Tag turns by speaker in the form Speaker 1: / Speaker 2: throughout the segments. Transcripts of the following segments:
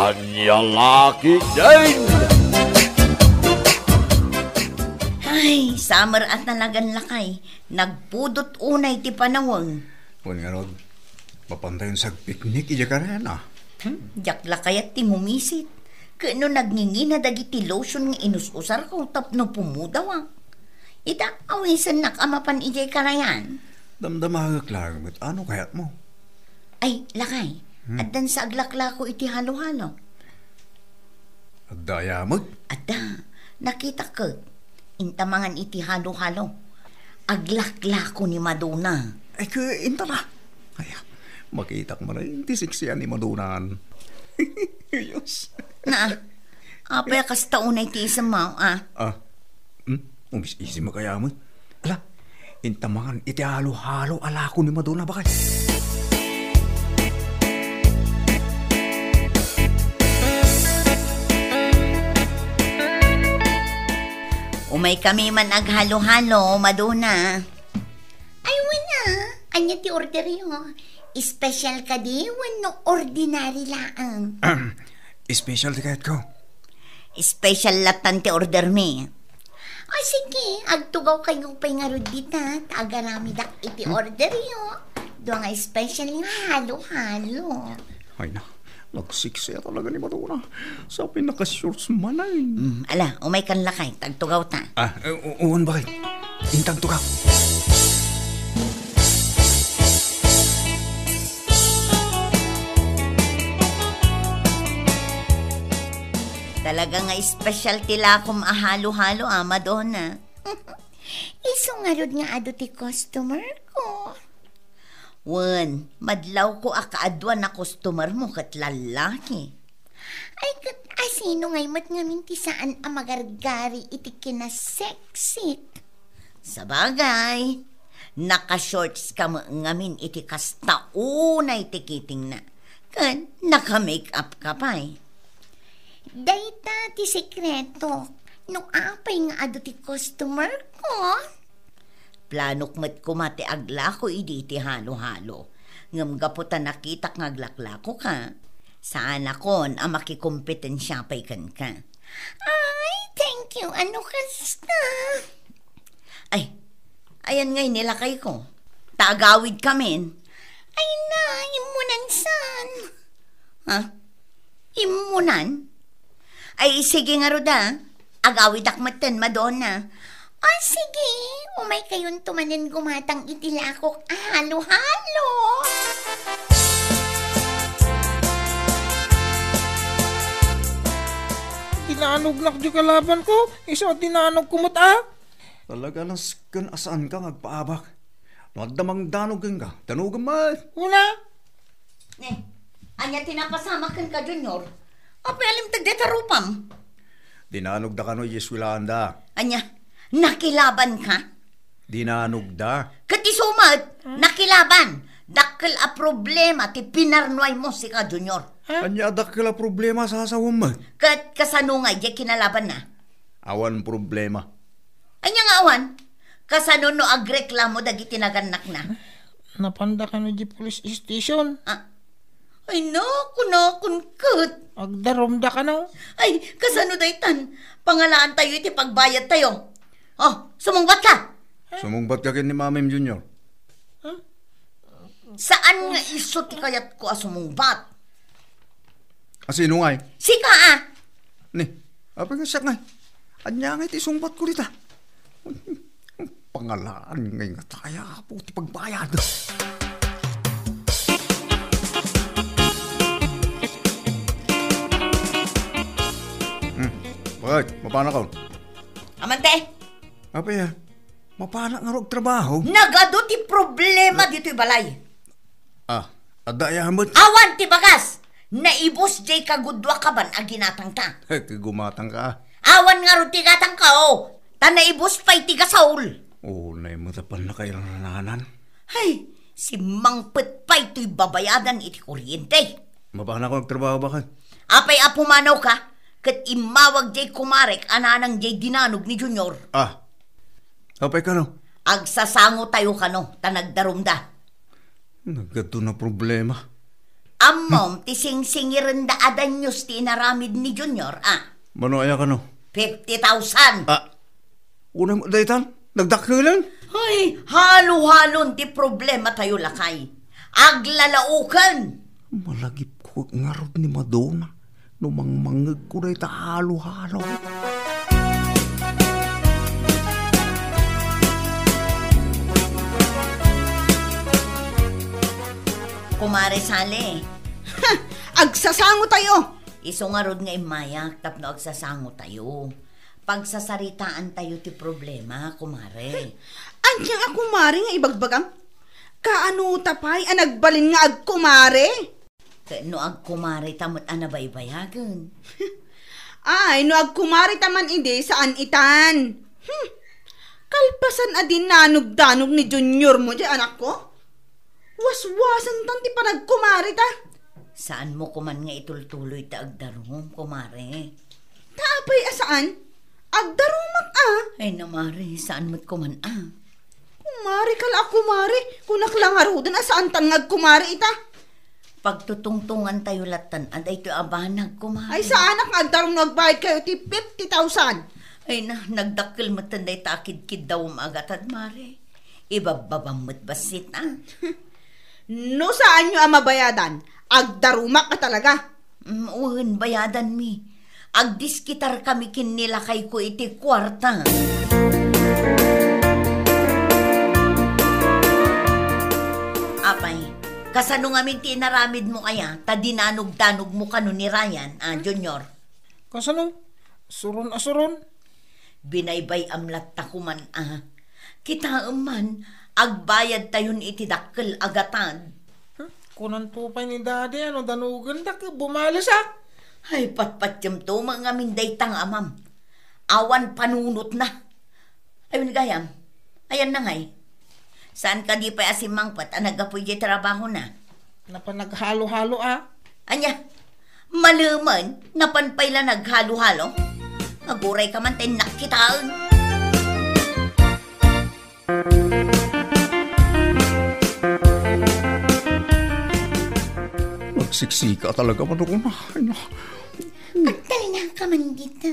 Speaker 1: Kanyang laki din!
Speaker 2: Ay, summer at nalagan lakay. Nagpudot unay ti panawang.
Speaker 3: Kung nga Rod, papantayon sa piknik, iya ka rin
Speaker 2: Jak lakay at ti mumisit. Kano nagngingi na dagiti lotion nga inususar ko tapno pumudaw. Ita awisan nakamapan ijay karayan.
Speaker 3: Damdamagak lang, ano kayat mo?
Speaker 2: Ay, lakay. Addan sa aglakla ko iti halo-halo.
Speaker 3: Agdaya mo?
Speaker 2: Adda, nakita ko. Intamangan iti halo-halo. Aglakla ko ni Madonna.
Speaker 3: Ay, inta na. Ay, makita ko rin, tisiksiyan ni Madunan. Yes.
Speaker 2: Na, apay kasta unay ti isang mao,
Speaker 3: Umis-isi mo kaya mo? Ala, intamangan iti halo-halo ala ko ni Madonna bakit?
Speaker 2: Umay kami man aghalo-halo, Madonna. Ay, wala. Anya ti order yo. Special ka di, wano ordinary laang.
Speaker 3: Special ti kahit ko.
Speaker 2: Special latan ti order me. Ay, sige. Agtugaw kayo pa'y nga rudita. Tagarami dak iti order yo. Doon nga special nga halo-halo.
Speaker 3: Ay na, nagsiksaya talaga ni Madonna. Sa pinaka-shorts manay.
Speaker 2: Ala, umay kan lakay. Tagtugaw ta.
Speaker 3: Uwan bakit? Intang tugaw.
Speaker 2: Talaga nga special tila akong ahalo-halo, Madonna. Iso nga rod nga ado ti customer ko. Wan, madlaw ko akaadwa na customer mo kat lalaki. Ay, kat asino ngay mat ngamin ti saan amagargari iti kinasexit. Sabagay, naka-shorts ka mo ngamin iti kastaunay tikiting na. Kan, naka-makeup ka pa eh. Dayta ti sekreto, no apay nga ado ti customer ko. Planok mat kumati agla ko idi ti halo-halo. Ngam gaputa nakitak nga aglakla ko ka. Saan akon ang makikumpetensya pa'y kan ka. Ay, thank you. Ano kasta? Ay, ayan ngay nilakay ko. Tagawid kamin. Ay na, imunan san. Ha? Imunan? Ay, sige nga roda. Agawid akmatan, Madonna. Ay, sige. Umay kayon tumanin gumatang itilakok. Halo-halo.
Speaker 4: Tinanog nak di kalaban ko. Iso tinanog kumot
Speaker 3: Talaga nas kan asaan ka ngagpaabak. Magdamang danogin ka. Danugan man.
Speaker 4: Wala.
Speaker 2: Anya tinapasama kan ka, Junior. Apay alim tagdetarupam.
Speaker 3: Dinanog da ka no yeswilaan da.
Speaker 2: Anya, nakilaban ka?
Speaker 3: Dinanog da.
Speaker 2: Katisumat, nakilaban. Dakkel a problema ti pinarnoy mo si ka, Junior.
Speaker 3: Anya dakila problema sa asawam mo.
Speaker 2: Kat kasano nga di kinalaban na?
Speaker 3: Awan problema.
Speaker 2: Anya nga awan? Kasano no agreklamo dagiti naganak na?
Speaker 4: Napanda ka no di police station.
Speaker 2: Ay naku, kunkut.
Speaker 4: Agdarom da ka no.
Speaker 2: Ay, kasano daytan? Pangalaan tayo iti pagbayad tayo. Oh, sumungbat ka.
Speaker 3: Sumungbat ka kin ni Mamim Junior.
Speaker 2: Saan nga iso ti kayat ko sumungbat?
Speaker 3: Asino ngay?
Speaker 2: Sika
Speaker 3: Ni, apa nga siya ngay? Anya ngay ti sumbat ko rita. Pangalaan ngay nga tayo po ti pagbayad. Bakit? Mapana ka?
Speaker 2: Amante,
Speaker 3: Apa ya? Mapana nga rog trabaho?
Speaker 2: nagado ti problema dito balay.
Speaker 3: Adaya mo.
Speaker 2: Awan ti bagas. Naibos jay kagudwa ka ban aginatang ta.
Speaker 3: Kagumatang ka.
Speaker 2: Awan nga ro ti gatang ka o. Ta naibos pa'y ti gasaul.
Speaker 3: Nay mo tapan na kayo nananan.
Speaker 2: Ay, si Mangpet pa'y to'y babayadan iti kuryente.
Speaker 3: Mapana ko nagtrabaho bakit?
Speaker 2: Apay apumanaw ka. Kat imawag jay kumarek ananang jay dinanog ni Junior.
Speaker 3: Apay ka no?
Speaker 2: Agsasango tayo ka no, tanagdarumda.
Speaker 3: Naggato na problema.
Speaker 2: Amom, ti sing-singirin da adan nyos ti inaramid ni Junior,
Speaker 3: Mano aya ka no?
Speaker 2: 50,000.
Speaker 3: Una mo daytan? Nagdakilan?
Speaker 2: Ay, halo-halon ti problema tayo lakay. Aglalaukan.
Speaker 3: Malagip ko nga rod ni Madonna. Numangmangag ko na halo-halo.
Speaker 2: Kumare Sale.
Speaker 5: Agsasango tayo.
Speaker 2: Iso nga rod nga imayak, tapno agsasango tayo. Pagsasaritaan tayo ti problema, kumare.
Speaker 5: Anya nga kumare nga ibagbagang? Kaano tapay ang nagbalin nga agkumare?
Speaker 2: No agkumare tamot anabaybayagan.
Speaker 5: Ay, no agkumare taman ide saan itan? Kalpasan adin nanog-danog ni Junior mo di anak ko? Waswasan tan ti panagkumare ta.
Speaker 2: Saan mo kuman nga itultuloy ta agdarom, kumare?
Speaker 5: Taapay asaan? Agdarumak
Speaker 2: Ay namare, saan mo't kuman
Speaker 5: Kumare kala kumare. Kunak lang arudan asaan tan ngagkumare ita.
Speaker 2: Pagtutungtungan tayo latan, aday ito abanag, kumare.
Speaker 5: Ay saan ang agdarum nagbayad kayo ti 50,000?
Speaker 2: Ay na, nagdakil matanday takid-kid daw magatad, mare. Ibababamot basit,
Speaker 5: No saan nyo ang mabayadan? Agdarumak ka talaga.
Speaker 2: Uwan, bayadan mi. Agdiskitar kami kinilakay ko iti kwarta. Apay, kasano nga min tinaramid mo kaya, tadinanog-danog mo kano ni Ryan, Junior?
Speaker 4: Kasano? Suron.
Speaker 2: Binaybay amlat ta kuman, Kita man, agbayad tayon iti dakkel agatan.
Speaker 4: Kunan po pa ni daddy, danugan da ka, bumalas
Speaker 2: Ay, patpatyam to, mga minday tang amam. Awan panunot na. Ay, gayam. Ayan na ngay. Saan ka di pa asimangpat, nagapoy di trabaho na?
Speaker 4: Napanaghalo-halo
Speaker 2: Anya, maluman, napanpay lang naghalo-halo. Maguray ka man tayo nakitaan.
Speaker 3: Nagsiksika talaga Madonna.
Speaker 2: At dali na ka man dito.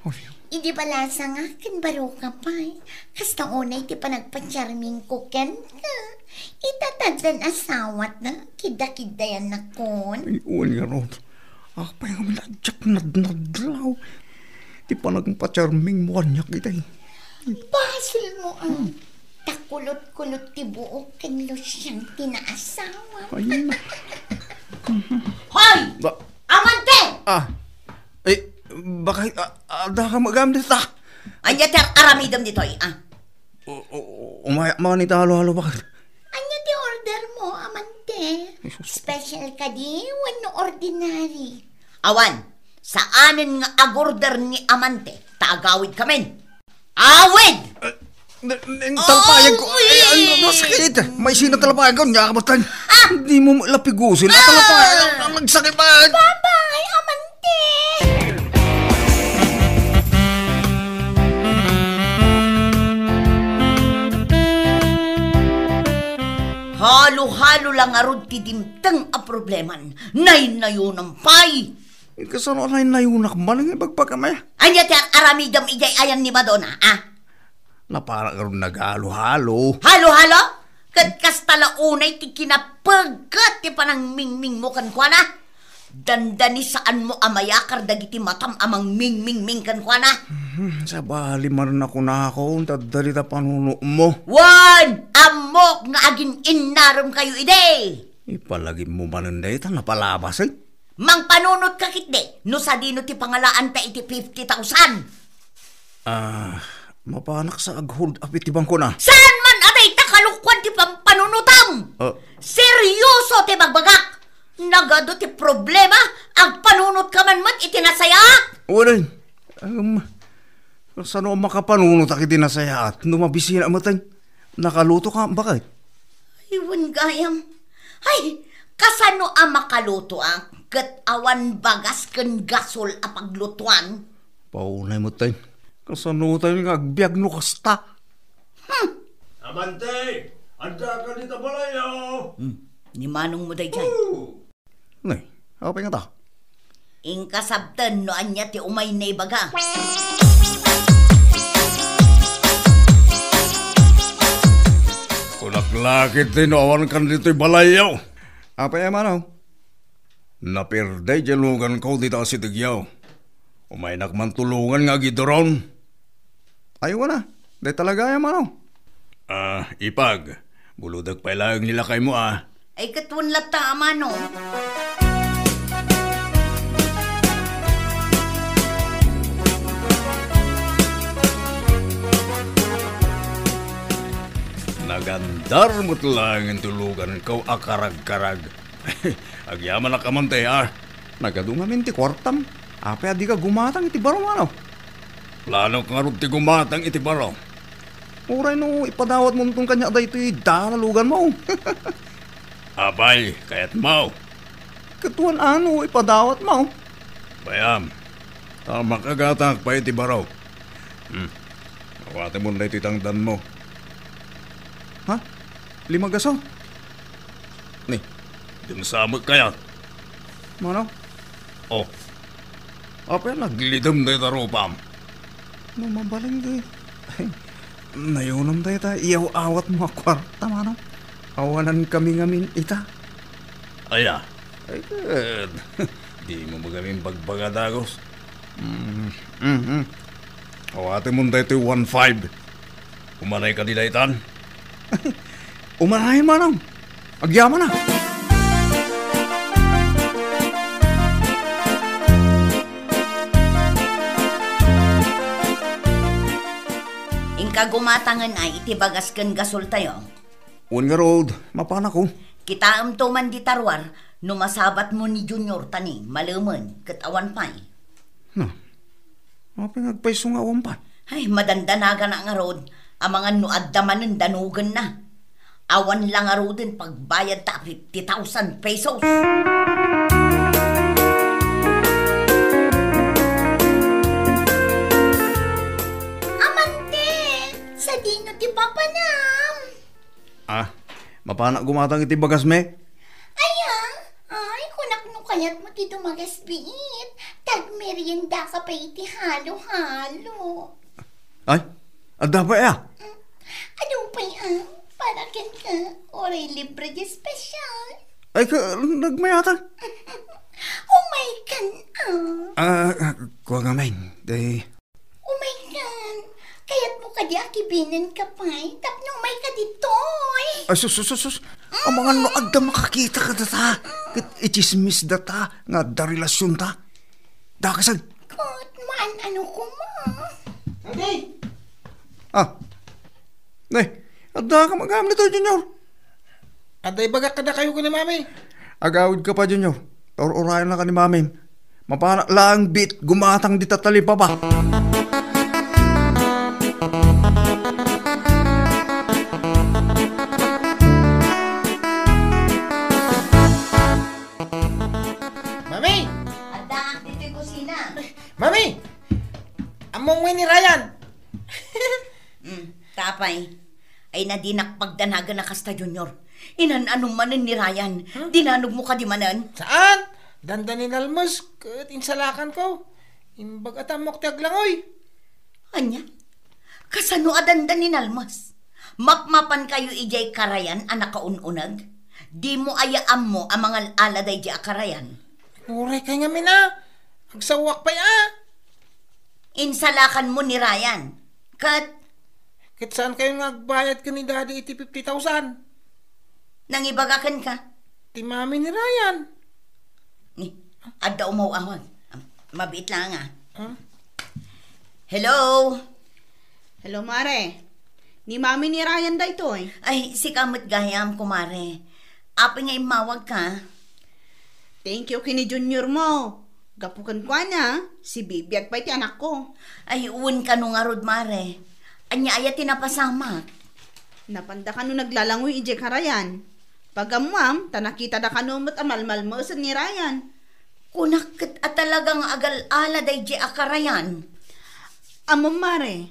Speaker 3: Ay,
Speaker 2: Idi balasa nga, kinbaro ka pa Kasta unay ti pa nagpa-charming ko ken ka. Itatagdan asawat na, kida-kidayan na kon.
Speaker 3: ay uwan nga rod. Apay nga minadyak nadnadlaw. Di pa nagpa-charming mo kanyak itay.
Speaker 2: Basil mo takulot-kulot ti buok ken losyang tinaasawa.
Speaker 3: Ayun na.
Speaker 2: Hoy!
Speaker 3: Ba-
Speaker 2: Amante!
Speaker 3: Bakit ada ka magamit ta?
Speaker 2: Anya ter aramidam ditoy,
Speaker 3: Umaya man ita halo-halo bakit?
Speaker 2: Anya ti order mo, amante? Special ka di, wano ordinary. Awan, saanin nga agorder ni amante, taagawid kamen. Awid!
Speaker 3: Talpayag ko. Masakit. May sinatalpayag ko. Nyakabatan. Hindi mo lapigusin. Talpayag. Ang nagsakit ba?
Speaker 2: Bye-bye, amante! Halo-halo lang arod ti dimteng a probleman. Nay nayo ng pay.
Speaker 3: Kasano na yunak man ang ibagpag kami?
Speaker 2: Anya ti aramidam ijay ayan ni Madonna,
Speaker 3: Na para karon nag-halo-halo.
Speaker 2: Halo-halo? Kat kastala unay ti kinapagkat ti panang mingming mo kan kwa na. Dandani saan mo amayakar dagiti matam amang mingming kan kwa na.
Speaker 3: Sa bali maron ako na ako. Tadalita panuno mo.
Speaker 2: Wan! Amok nga agin inarom kayo ide.
Speaker 3: Ipalagi mo mananday ita napalabas eh.
Speaker 2: Mang panunot kakit de. No sa dino ti pangalaan ta iti 50,000.
Speaker 3: Mapanak sa aghold apit tibang ko na.
Speaker 2: Saan man atay takalukwan ti pampanunutam? Seryoso ti magbagak. Nagado ti problema, agpanunot ka man mat itinasaya?
Speaker 3: Walay. Saan o makapanunot akit dinasaya at numabisina mo tayo? Nakaluto ka, bakit?
Speaker 2: Iwan gayam. Ay, kasano ang makaluto kat awan bagas ken gasol a paglutuan?
Speaker 3: Paunay mo tayo. Kasano tayo nga agbiag no kasta?
Speaker 1: Amante! Anda ka dito balayo!
Speaker 2: Ni manong mo day dyan.
Speaker 3: Nay, apa nga ta?
Speaker 2: Ingkasabtan no anya ti umay na ibaga.
Speaker 1: Kulaklakit tinawan kan dito'y balayaw.
Speaker 3: Apa ya manaw?
Speaker 1: Napirday jalugan ko dito si Tigyaw. Umay nakmantulungan nga gidoron.
Speaker 3: Ayaw na. Day talaga ya manaw.
Speaker 1: Ipag. Buludag pa ilang nila kay mo
Speaker 2: Ay katwan lata amano.
Speaker 1: Nagandar mo lang ang tulugan ko akarag-karag. Agyaman na kamantay
Speaker 3: Nagadumamin ti kwartam. Apa di ka gumatang iti baro manaw?
Speaker 1: Plano ka nga rin ti gumatang iti baro.
Speaker 3: Uray no, ipadawat mo itong kanya da ito'y dalalugan mo.
Speaker 1: Abay, kaya't mau.
Speaker 3: Katuan ano, ipadawat mo.
Speaker 1: Bayam, tama kagatak pa iti baro. Awate mo na ito'y tangdan mo.
Speaker 3: Ha? 5 gaso?
Speaker 1: Ni, dimsamot kaya.
Speaker 3: Manaw?
Speaker 1: Oh, apa naglidam na ito rupam?
Speaker 3: No, mabaling di. Nayunam tayo ta, iyaw awat mga kwarta, manaw. Awanan kami ngamin ita.
Speaker 1: Aya, ay good. Di mo magamin bagbagadagos. Awate mo na ito'y 1.5. Umanay ka nila itan.
Speaker 3: Umanahin manaw. Agyaman na.
Speaker 2: Kagumatangan ay itibagas kan gasol tayo.
Speaker 3: Un nga road, mapana ko.
Speaker 2: Kitaam to man di tarwar, numasabat mo ni Junior tani, malaman, katawan pa'y.
Speaker 3: Apa nagpaiso nga awan pa?
Speaker 2: Ay, madandanaga na nga road, ang mga nuaddaman ng danugan na. Awan lang nga road din pagbayad ta 50,000 pesos.
Speaker 6: Dino ti papanam.
Speaker 3: Mapana gumatang iti bagas me?
Speaker 6: Ay, kunak no kayat mo ti dumagas biit. Tagmerienda ka pa iti halo-halo.
Speaker 3: Ay, adda pa ya?
Speaker 6: Ano pa para ken ka, oray libre di special.
Speaker 3: Ay, nagmayatag?
Speaker 6: Umay kan
Speaker 3: kuha nga men, day.
Speaker 6: Umay kan. Kaya't mo kadi akibinan ka pa'y, tapno may ka dito'y.
Speaker 3: Ay, sus. Ang mga noag da makakita ka data. Ichismis data, nga da relasyon ta. Dakasag.
Speaker 6: Kot, ano ko ma.
Speaker 4: Hey!
Speaker 3: Nay, adda ka mag-amit ito, Junior.
Speaker 4: Aday baga kada kayo ko ni mami.
Speaker 3: Agawid ka pa, Junior. Or-orayan na ka ni mami. Mapana lang bit, gumatang di tatali pa ba?
Speaker 4: Mami!
Speaker 2: Adda, dito'y kusina.
Speaker 4: Mami! Among ni Ryan!
Speaker 2: Tapay, ay nadinakpagdanaga na kasta Junior. Inan-anong manan ni Ryan. Dinanog mo ka di manan.
Speaker 4: Saan? Dandanin almas, kat insalakan ko. Imbag atamok taglangoy.
Speaker 2: Anya? Kasano adandan ni Nalmas? Mapmapan kayo ijay karayan anak kaununag? Di mo ayaam mo ang mga aladay di akarayan.
Speaker 4: Uray kay nga mina. Agsawak pa
Speaker 2: Insalakan mo ni Ryan. Kat,
Speaker 4: Kit saan kayo nagbayad ka ni daddy iti 50,000?
Speaker 2: nangibagakan ka.
Speaker 4: Ti mami ni Ryan.
Speaker 2: Ni, adda umaw-awag. Mabit lang
Speaker 4: Huh?
Speaker 2: Hello?
Speaker 5: Hello, Mare. Ni mami ni Ryan da ito eh.
Speaker 2: Ay, si kamot gayam, kumare. Api nga imawag ka.
Speaker 5: Thank you kini Junior mo. Gapukan ko na, si Bibiyag pa iti anak ko.
Speaker 2: Ay, uwan ka nung arod, mare. Anya aya tinapasamak.
Speaker 5: Napanda ka no naglalangoy ije karayan. Pagamuam, tanakita da ka no mat amalmalmasan ni Ryan.
Speaker 2: Kunak at talagang agal-ala day di akarayan.
Speaker 5: Amom Mare,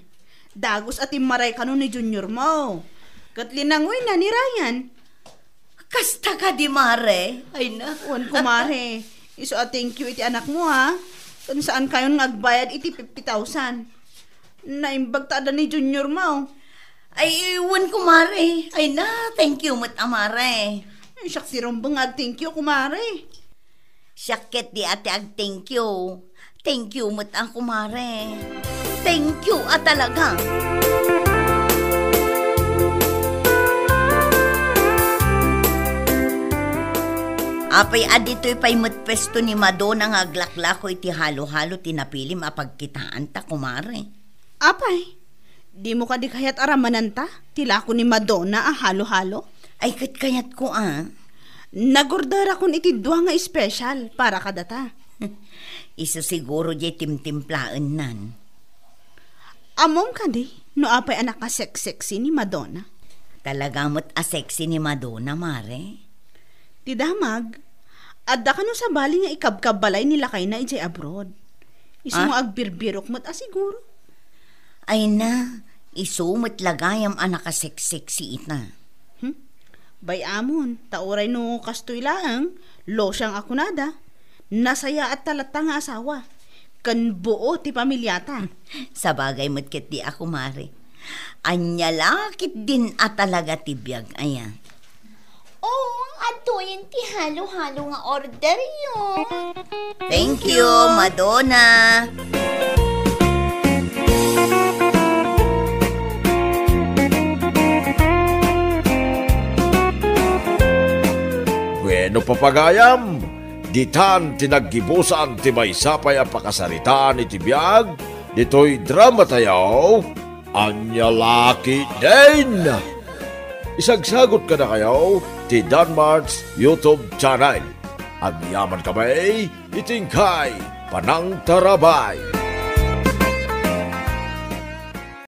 Speaker 5: dagos at imaray ka no ni Junior mo. Kat linangoy na ni Ryan.
Speaker 2: Kasta ka di mare. Ay na.
Speaker 5: Wan kumare. Iso thank you iti anak mo ha. Kung saan kayo nagbayad iti 50,000. Naimbag ta ni Junior mo.
Speaker 2: Ay, iwan kumare. Ay na, thank you mat amare.
Speaker 5: Ay, siyak si Rombong thank you kumare.
Speaker 2: Syakit di ate ag thank you. Thank you mat ang kumare. Thank you talaga. Apay adito'y pay matpesto ni Madonna nga aglaklako iti halo-halo tinapilim apagkitaan ta kumare.
Speaker 5: Apay, di mo ka di kayat aramanan ta? Tila ko ni Madonna halo-halo?
Speaker 2: Ay kayat ko
Speaker 5: Nagordara kon iti dua nga special para kadata.
Speaker 2: Iso siguro di timtimplaan nan.
Speaker 5: Among ka di, no apay anak ka sexy ni Madonna.
Speaker 2: Talaga mo't sexy ni Madonna, mare.
Speaker 5: Ti damag, adda ka no sa bali nga ikabkabalay nila kay na ijay abroad. Iso mo agbirbirok mo't siguro.
Speaker 2: Ay na, iso mo't lagayam anak ka sexy ita.
Speaker 5: Bay amon, tauray no kastoy laang, lo siyang akunada. Nasaya at talata nga asawa. Kan buo ti pamilyata.
Speaker 2: Sa bagay mo't kit di ako, mare. Anya lakit din talaga ti biyag, ayan.
Speaker 6: Oh, ato yung ti halo-halo nga order yun.
Speaker 2: Thank you, Madonna.
Speaker 7: Bueno papagayam, ditan tinaggibusan ti may sapay ang pakasaritaan iti biyag, dito'y drama tayaw, anya laki din. Isagsagot ka na kayo ti Danmar's YouTube channel. Ang yaman kamay, itingkay, panang tarabay.